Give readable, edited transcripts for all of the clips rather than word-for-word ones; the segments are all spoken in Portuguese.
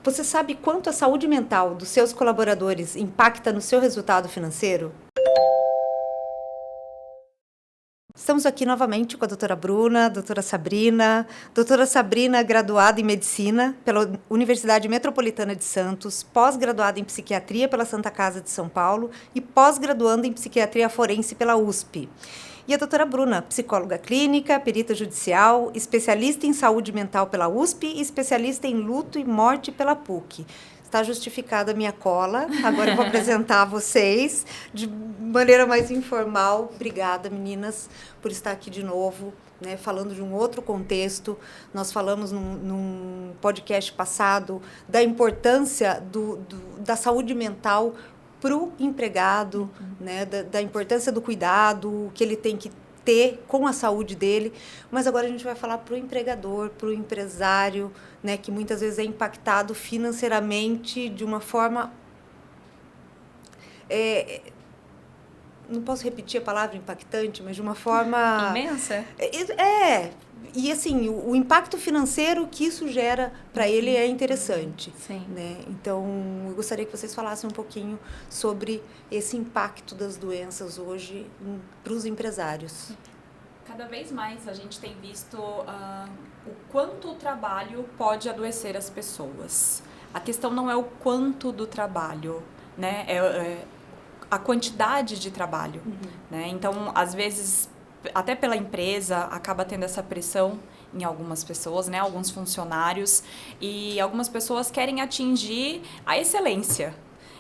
Você sabe quanto a saúde mental dos seus colaboradores impacta no seu resultado financeiro? Estamos aqui novamente com a doutora Bruna, doutora Sabrina. Doutora Sabrina, graduada em Medicina pela Universidade Metropolitana de Santos, pós-graduada em Psiquiatria pela Santa Casa de São Paulo e pós-graduanda em Psiquiatria Forense pela USP. E a doutora Bruna, psicóloga clínica, perita judicial, especialista em saúde mental pela USP e especialista em luto e morte pela PUC. Está justificada a minha cola. Agora eu vou apresentar a vocês de maneira mais informal. Obrigada, meninas, por estar aqui de novo, né, falando de um outro contexto. Nós falamos num podcast passado da importância da saúde mental para o empregado, né, da importância do cuidado que ele tem que ter com a saúde dele, mas agora a gente vai falar para o empregador, para o empresário, né, que muitas vezes é impactado financeiramente de uma forma... não posso repetir a palavra impactante, mas de uma forma... Imensa? E assim, o impacto financeiro que isso gera para ele é interessante. Sim. Né? Então, eu gostaria que vocês falassem um pouquinho sobre esse impacto das doenças hoje para os empresários. Cada vez mais a gente tem visto o quanto o trabalho pode adoecer as pessoas. A questão não é o quanto do trabalho, né? É a quantidade de trabalho. Né? Então, às vezes, até pela empresa, acaba tendo essa pressão em algumas pessoas, né? Alguns funcionários, e algumas pessoas querem atingir a excelência.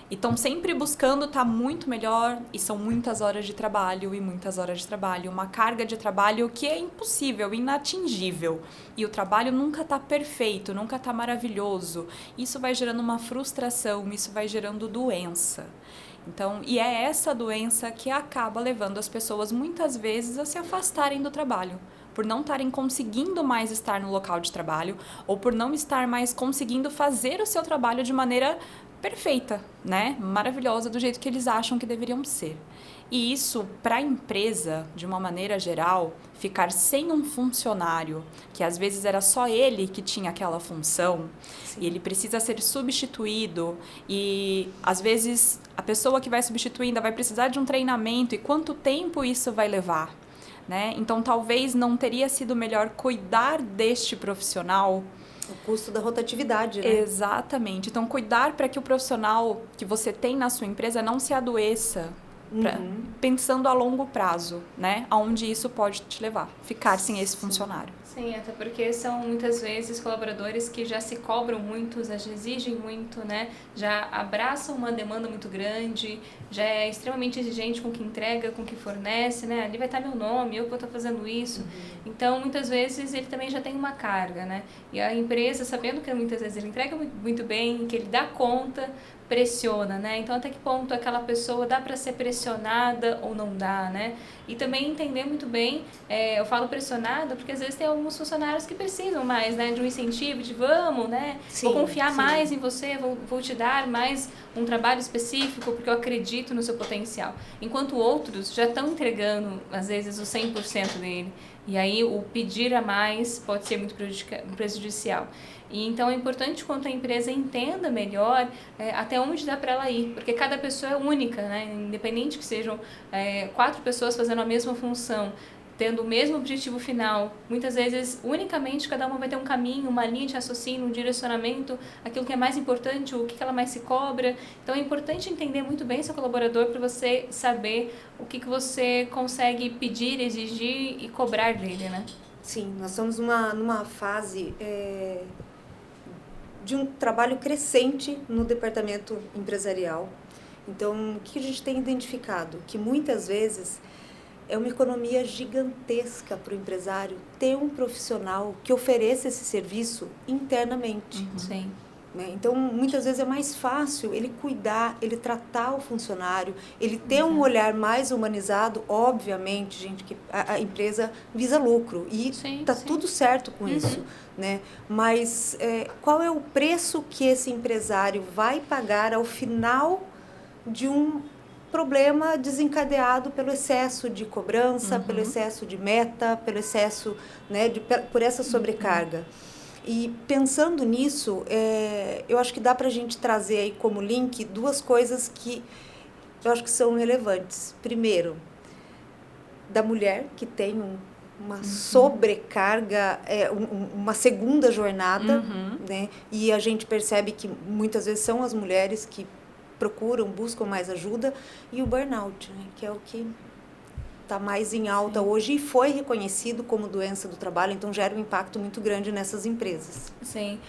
E estão sempre buscando estar muito melhor, e são muitas horas de trabalho, uma carga de trabalho que é impossível, inatingível. E o trabalho nunca está perfeito, nunca está maravilhoso. Isso vai gerando uma frustração, isso vai gerando doença. Então, e é essa doença que acaba levando as pessoas muitas vezes a se afastarem do trabalho, por não estarem conseguindo mais estar no local de trabalho, ou por não estar mais conseguindo fazer o seu trabalho de maneira perfeita, né? Maravilhosa, do jeito que eles acham que deveriam ser. E isso, para a empresa, de uma maneira geral, ficar sem um funcionário, que às vezes era só ele que tinha aquela função, sim, e ele precisa ser substituído, e às vezes a pessoa que vai substituir ainda vai precisar de um treinamento, e quanto tempo isso vai levar? Né? Então, talvez não teria sido melhor cuidar deste profissional. O custo da rotatividade, né? Exatamente. Então, cuidar para que o profissional que você tem na sua empresa não se adoeça, pensando a longo prazo, né? Aonde isso pode te levar, ficar sem esse funcionário. Sim, até porque são muitas vezes colaboradores que já se cobram muito, já exigem muito, né? Já abraçam uma demanda muito grande, já é extremamente exigente com o que entrega, com o que fornece, né? Ali vai estar meu nome, eu vou estar fazendo isso. Então, muitas vezes ele também já tem uma carga, né? E a empresa, sabendo que muitas vezes ele entrega muito bem, que ele dá conta, pressiona, né? Então, até que ponto aquela pessoa dá para ser pressionada ou não dá, né? E também entender muito bem, eu falo pressionada porque às vezes tem alguns funcionários que precisam mais, né? De um incentivo, de vamos, né? Sim, vou confiar sim. mais em você, vou te dar mais um trabalho específico porque eu acredito no seu potencial. Enquanto outros já estão entregando, às vezes, o 100% dele. E aí o pedir a mais pode ser muito prejudicial. E então é importante quanto a empresa entenda melhor até onde dá para ela ir, porque cada pessoa é única, né? Independente que sejam 4 pessoas fazendo a mesma função, tendo o mesmo objetivo final, muitas vezes, unicamente, cada uma vai ter um caminho, uma linha de raciocínio, um direcionamento, aquilo que é mais importante, o que ela mais se cobra. Então, é importante entender muito bem seu colaborador para você saber o que você consegue pedir, exigir e cobrar dele, né? Sim, nós estamos numa fase de um trabalho crescente no departamento empresarial. Então, o que a gente tem identificado? Que muitas vezes é uma economia gigantesca para o empresário ter um profissional que ofereça esse serviço internamente. Sim. Né? Então, muitas vezes é mais fácil ele cuidar, ele tratar o funcionário, ele ter um olhar mais humanizado. Obviamente, gente, que a empresa visa lucro e está tudo certo com isso. Né? Mas qual é o preço que esse empresário vai pagar ao final de um problema desencadeado pelo excesso de cobrança, pelo excesso de meta, pelo excesso, né, por essa sobrecarga? E pensando nisso, eu acho que dá para a gente trazer aí como link duas coisas que eu acho que são relevantes. Primeiro, da mulher que tem uma sobrecarga, uma segunda jornada, né? E a gente percebe que muitas vezes são as mulheres que procuram, buscam mais ajuda, e o burnout, né? Que é o que está mais em alta hoje e foi reconhecido como doença do trabalho, então gera um impacto muito grande nessas empresas. Sim,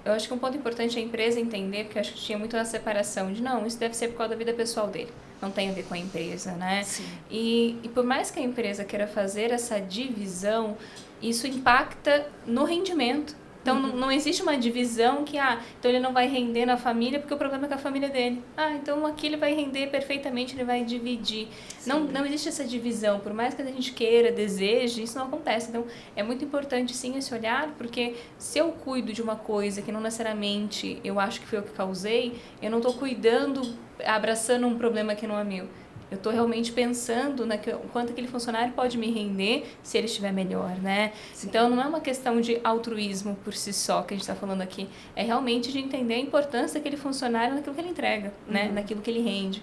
eu acho que um ponto importante é a empresa entender, porque eu acho que tinha muito uma separação de, não, isso deve ser por causa da vida pessoal dele, não tem a ver com a empresa, né? Sim. E por mais que a empresa queira fazer essa divisão, isso impacta no rendimento. Então, não existe uma divisão que, então ele não vai render na família porque o problema é com a família dele. Então aqui ele vai render perfeitamente, ele vai dividir. Não existe essa divisão, por mais que a gente queira, deseje, isso não acontece. Então, é muito importante sim esse olhar, porque se eu cuido de uma coisa que não necessariamente eu acho que foi eu que causei, eu não estou cuidando, abraçando um problema que não é meu. Eu estou realmente pensando o quanto aquele funcionário pode me render se ele estiver melhor, né? Sim. Então, não é uma questão de altruísmo por si só que a gente está falando aqui. É realmente de entender a importância daquele funcionário naquilo que ele entrega, né? Naquilo que ele rende.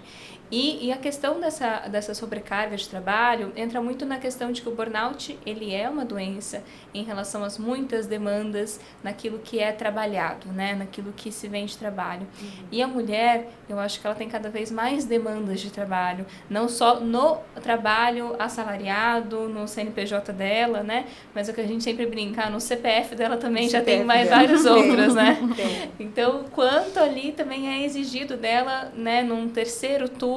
E a questão dessa sobrecarga de trabalho entra muito na questão de que o burnout, ele é uma doença em relação às muitas demandas naquilo que é trabalhado, né? Naquilo que se vem de trabalho. E a mulher, eu acho que ela tem cada vez mais demandas de trabalho, não só no trabalho assalariado, no CNPJ dela, né? Mas o que a gente sempre brinca, no CPF dela também já tem mais vários outros, né? Então, quanto ali também é exigido dela, né? Num terceiro turno,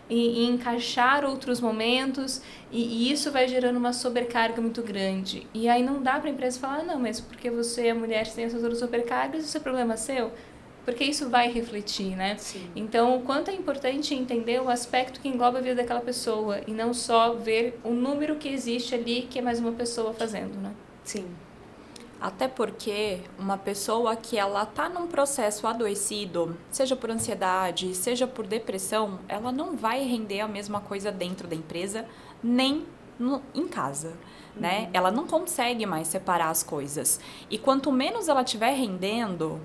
e encaixar outros momentos, e isso vai gerando uma sobrecarga muito grande. E aí não dá para a empresa falar, não, mas porque você é mulher, tem essas outras sobrecargas, isso é problema seu? Porque isso vai refletir, né? Sim. Então, o quanto é importante entender o aspecto que engloba a vida daquela pessoa, e não só ver o número que existe ali, que é mais uma pessoa fazendo, né? Sim. Até porque uma pessoa que ela tá num processo adoecido, seja por ansiedade, seja por depressão, ela não vai render a mesma coisa dentro da empresa, nem em casa, né? Ela não consegue mais separar as coisas. E quanto menos ela estiver rendendo,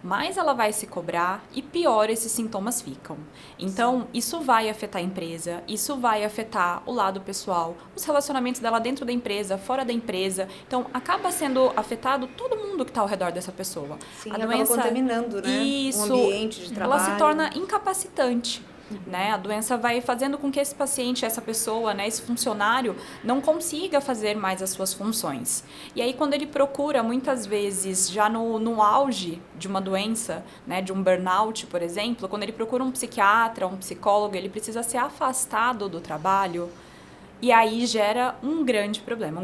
mais ela vai se cobrar e pior esses sintomas ficam. Então, isso vai afetar a empresa, isso vai afetar o lado pessoal, os relacionamentos dela dentro da empresa, fora da empresa. Então, acaba sendo afetado todo mundo que está ao redor dessa pessoa. Sim, a doença contaminando, né? Isso, o ambiente de trabalho. Ela se torna incapacitante. Né? A doença vai fazendo com que esse paciente, essa pessoa, né, esse funcionário, não consiga fazer mais as suas funções. E aí, quando ele procura, muitas vezes, já no auge de uma doença, né, de um burnout, por exemplo, quando ele procura um psiquiatra, um psicólogo, ele precisa ser afastado do trabalho. E aí gera um grande problema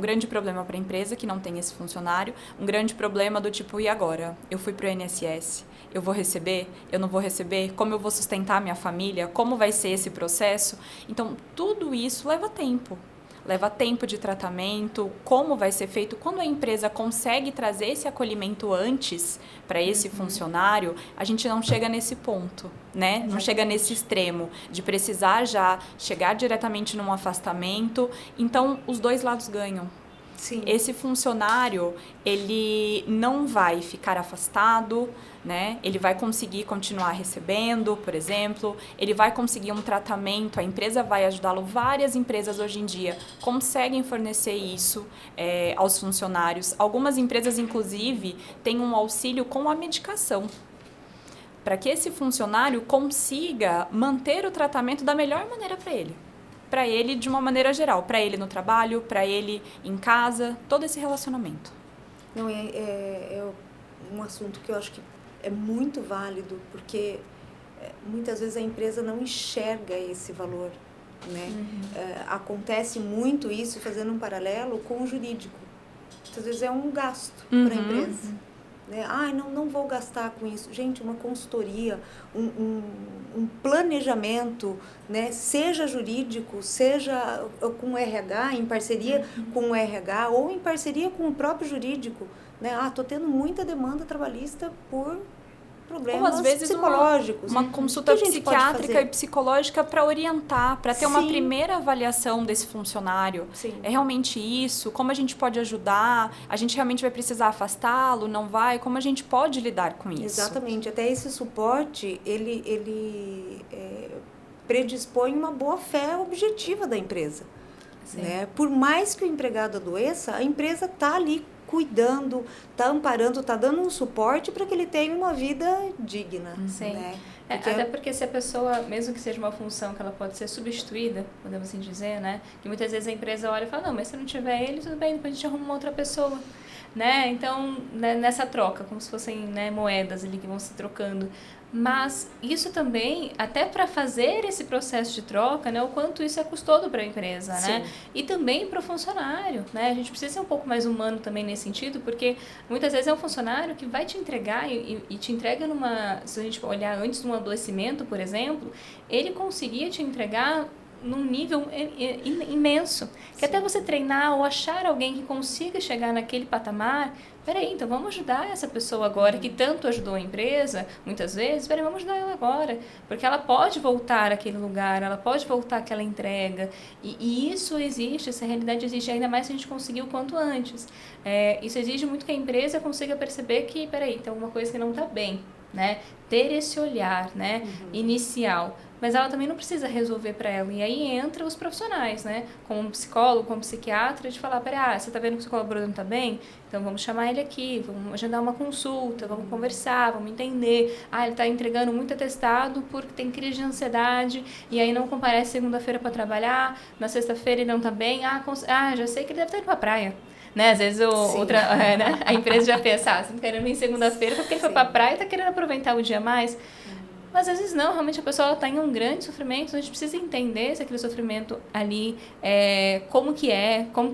para a empresa que não tem esse funcionário, um grande problema do tipo, e agora? Eu fui para o INSS, eu vou receber? Eu não vou receber? Como eu vou sustentar minha família? Como vai ser esse processo? Então, tudo isso leva tempo. Leva tempo de tratamento, como vai ser feito. Quando a empresa consegue trazer esse acolhimento antes para esse funcionário, a gente não chega nesse ponto, né? Não chega nesse extremo de precisar já chegar diretamente num afastamento. Então, os dois lados ganham. Sim. Esse funcionário, ele não vai ficar afastado, né? Ele vai conseguir continuar recebendo, por exemplo, ele vai conseguir um tratamento, a empresa vai ajudá-lo. Várias empresas hoje em dia conseguem fornecer isso aos funcionários. Algumas empresas, inclusive, têm um auxílio com a medicação, para que esse funcionário consiga manter o tratamento da melhor maneira para ele de uma maneira geral, para ele no trabalho, para ele em casa, todo esse relacionamento. Não, é um assunto que eu acho que é muito válido, porque muitas vezes a empresa não enxerga esse valor, né? Acontece muito isso, fazendo um paralelo com o jurídico. Muitas vezes é um gasto para a empresa. Né? Não vou gastar com isso. Gente, uma consultoria, um planejamento, né? Seja jurídico, seja com o RH, em parceria com o RH ou em parceria com o próprio jurídico. Né? Estou tendo muita demanda trabalhista por problemas Ou às vezes psicológicos. uma consulta que a gente pode psiquiátrica fazer? e psicológica para orientar, para ter uma Sim. primeira avaliação desse funcionário. Sim. É realmente isso? Como a gente pode ajudar? A gente realmente vai precisar afastá-lo? Não vai? Como a gente pode lidar com isso? Exatamente. Até esse suporte, ele predispõe uma boa-fé objetiva da empresa. Né? Por mais que o empregado adoeça, a empresa está ali cuidando, está amparando, está dando um suporte para que ele tenha uma vida digna. Sim. Né? Até porque se a pessoa, mesmo que seja uma função que ela pode ser substituída, podemos assim dizer, né? Que muitas vezes a empresa olha e fala, não, mas se não tiver ele, tudo bem, depois a gente arruma uma outra pessoa. Né? Então, né, nessa troca, como se fossem, né, moedas ali que vão se trocando. Mas isso também, até para fazer esse processo de troca, né, o quanto isso é custoso para a empresa, né? E também para o funcionário, né? A gente precisa ser um pouco mais humano também nesse sentido, porque muitas vezes é um funcionário que vai te entregar e te entrega numa... Se a gente olhar antes de um adoecimento, por exemplo, ele conseguia te entregar num nível imenso. Que até você treinar ou achar alguém que consiga chegar naquele patamar, peraí, então vamos ajudar essa pessoa agora que tanto ajudou a empresa, muitas vezes, peraí, vamos ajudar ela agora. Porque ela pode voltar àquele lugar, ela pode voltar àquela entrega. E isso existe, essa realidade existe, ainda mais se a gente conseguir o quanto antes. Isso exige muito que a empresa consiga perceber que, peraí, tem alguma coisa que não está bem, né? Ter esse olhar, né, inicial. Mas ela também não precisa resolver para ela. E aí entra os profissionais, né? Como um psicólogo, como um psiquiatra, de falar, peraí, você tá vendo que o seu colaborador não tá bem? Então vamos chamar ele aqui, vamos agendar uma consulta, vamos conversar, vamos entender. Ele tá entregando muito atestado porque tem crise de ansiedade e aí não comparece segunda-feira para trabalhar, na sexta-feira ele não tá bem. Já sei que ele deve estar indo pra praia. Né? Às vezes né? A empresa já pensa, você não querendo vir segunda-feira porque ele foi pra praia e tá querendo aproveitar o dia mais. Mas às vezes não, realmente a pessoa está em um grande sofrimento, a gente precisa entender se aquele sofrimento ali, como que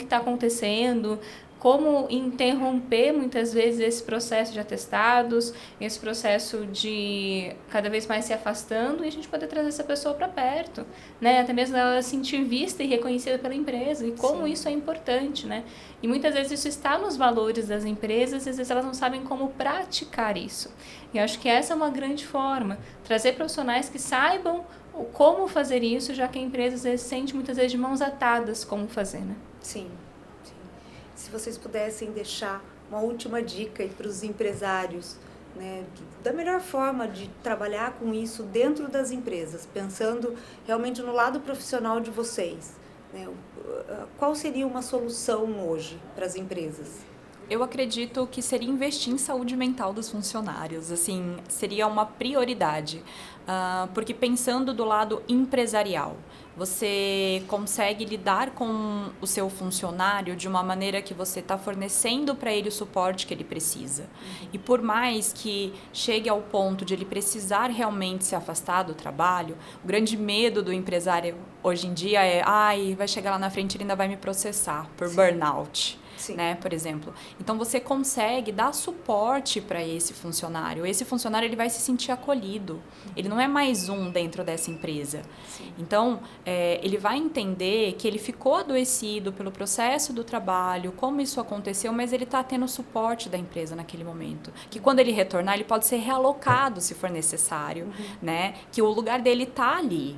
está acontecendo, como interromper muitas vezes esse processo de atestados, esse processo de cada vez mais se afastando e a gente poder trazer essa pessoa para perto, né? Até mesmo ela se sentir vista e reconhecida pela empresa e como isso é importante, né? E muitas vezes isso está nos valores das empresas e às vezes elas não sabem como praticar isso. E eu acho que essa é uma grande forma, trazer profissionais que saibam como fazer isso, já que a empresa às vezes sente muitas vezes de mãos atadas como fazer, né? Sim. Se vocês pudessem deixar uma última dica para os empresários, né, da melhor forma de trabalhar com isso dentro das empresas, pensando realmente no lado profissional de vocês, né, qual seria uma solução hoje para as empresas? Eu acredito que seria investir em saúde mental dos funcionários, assim, seria uma prioridade, porque pensando do lado empresarial, você consegue lidar com o seu funcionário de uma maneira que você está fornecendo para ele o suporte que ele precisa. E por mais que chegue ao ponto de ele precisar realmente se afastar do trabalho, o grande medo do empresário hoje em dia é, vai chegar lá na frente e ele ainda vai me processar por burnout. Né, por exemplo. Então, você consegue dar suporte para esse funcionário. Esse funcionário ele vai se sentir acolhido. Ele não é mais um dentro dessa empresa. Então, ele vai entender que ele ficou adoecido pelo processo do trabalho, como isso aconteceu, mas ele está tendo suporte da empresa naquele momento. Que quando ele retornar, ele pode ser realocado, se for necessário. Né? Que o lugar dele está ali.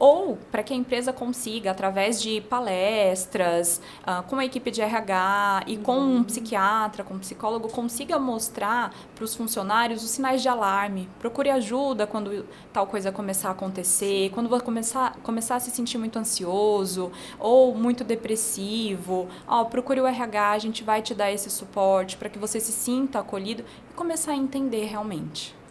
Ou para que a empresa consiga, através de palestras, com a equipe de RH e com um psiquiatra, com um psicólogo, consiga mostrar para os funcionários os sinais de alarme. Procure ajuda quando tal coisa começar a acontecer, quando vai começar a se sentir muito ansioso ou muito depressivo. Procure o RH, a gente vai te dar esse suporte para que você se sinta acolhido e começar a entender realmente.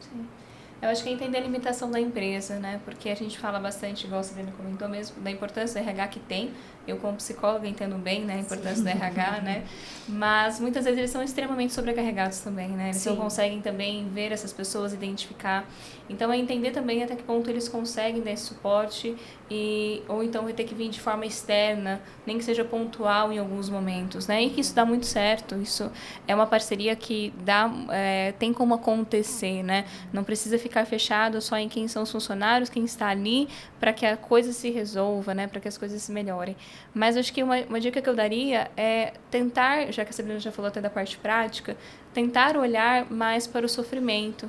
Eu acho que é entender a limitação da empresa, né? Porque a gente fala bastante, igual a Sabrina comentou mesmo, da importância do RH que tem. Eu, como psicóloga, entendo bem, né, a importância do RH, né? Mas muitas vezes eles são extremamente sobrecarregados também, né? Eles não conseguem também ver essas pessoas, identificar. Então, é entender também até que ponto eles conseguem dar esse suporte ou então vai ter que vir de forma externa, nem que seja pontual em alguns momentos, né? E que isso dá muito certo. Isso é uma parceria que tem como acontecer, né? Não precisa ficar fechado só em quem são os funcionários, quem está ali, para que a coisa se resolva, né? Para que as coisas se melhorem. Mas acho que uma dica que eu daria é tentar, já que a Sabrina já falou até da parte prática, tentar olhar mais para o sofrimento.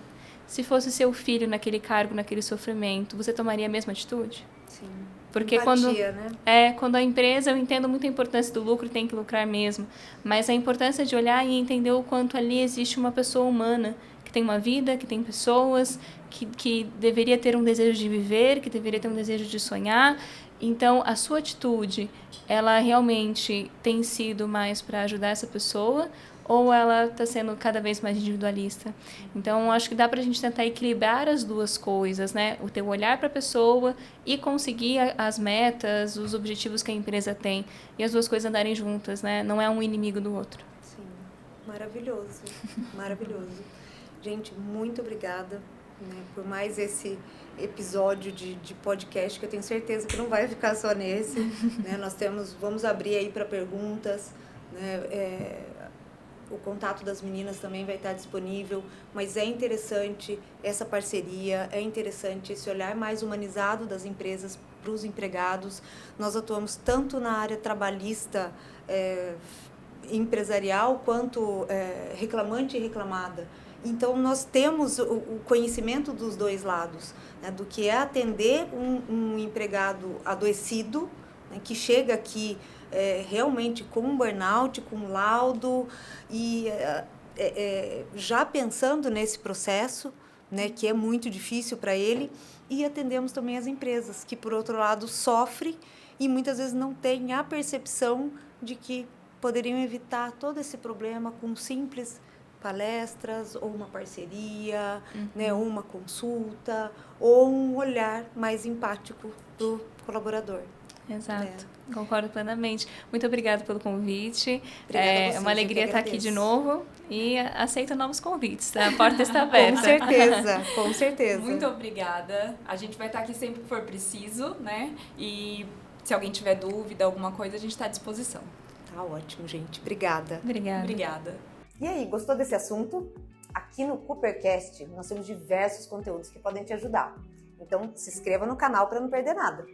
se fosse seu filho naquele cargo, naquele sofrimento, você tomaria a mesma atitude? Sim. Porque Empatia, né? quando a empresa, eu entendo muito a importância do lucro, tem que lucrar mesmo, mas a importância de olhar e entender o quanto ali existe uma pessoa humana, que tem uma vida, que tem pessoas, que deveria ter um desejo de viver, que deveria ter um desejo de sonhar. Então, a sua atitude, ela realmente tem sido mais para ajudar essa pessoa, ou ela está sendo cada vez mais individualista? Então, acho que dá para a gente tentar equilibrar as duas coisas, né? O teu olhar para a pessoa e conseguir as metas, os objetivos que a empresa tem. E as duas coisas andarem juntas, né? Não é um inimigo do outro. Sim, maravilhoso, maravilhoso. Gente, muito obrigada, né, por mais esse episódio de podcast, que eu tenho certeza que não vai ficar só nesse. Né? Vamos abrir aí para perguntas, né? O contato das meninas também vai estar disponível, mas é interessante essa parceria, é interessante esse olhar mais humanizado das empresas para os empregados. Nós atuamos tanto na área trabalhista, empresarial, quanto reclamante e reclamada. Então, nós temos o conhecimento dos dois lados, né, do que é atender um empregado adoecido, né, que chega aqui realmente com um burnout, com um laudo, e já pensando nesse processo, né, que é muito difícil para ele, e atendemos também as empresas, que, por outro lado, sofrem e muitas vezes não têm a percepção de que poderiam evitar todo esse problema com simples palestras, ou uma parceria, né, ou uma consulta, ou um olhar mais empático do colaborador. Exato, concordo plenamente. Muito obrigada pelo convite. Obrigada a você, é uma alegria estar aqui de novo e aceito novos convites. A porta está aberta. Com certeza, com certeza. Muito obrigada. A gente vai estar aqui sempre que for preciso, né? E se alguém tiver dúvida, alguma coisa, a gente está à disposição. Tá ótimo, gente. Obrigada. Obrigada. E aí, gostou desse assunto? Aqui no Coopercast, nós temos diversos conteúdos que podem te ajudar. Então, se inscreva no canal para não perder nada.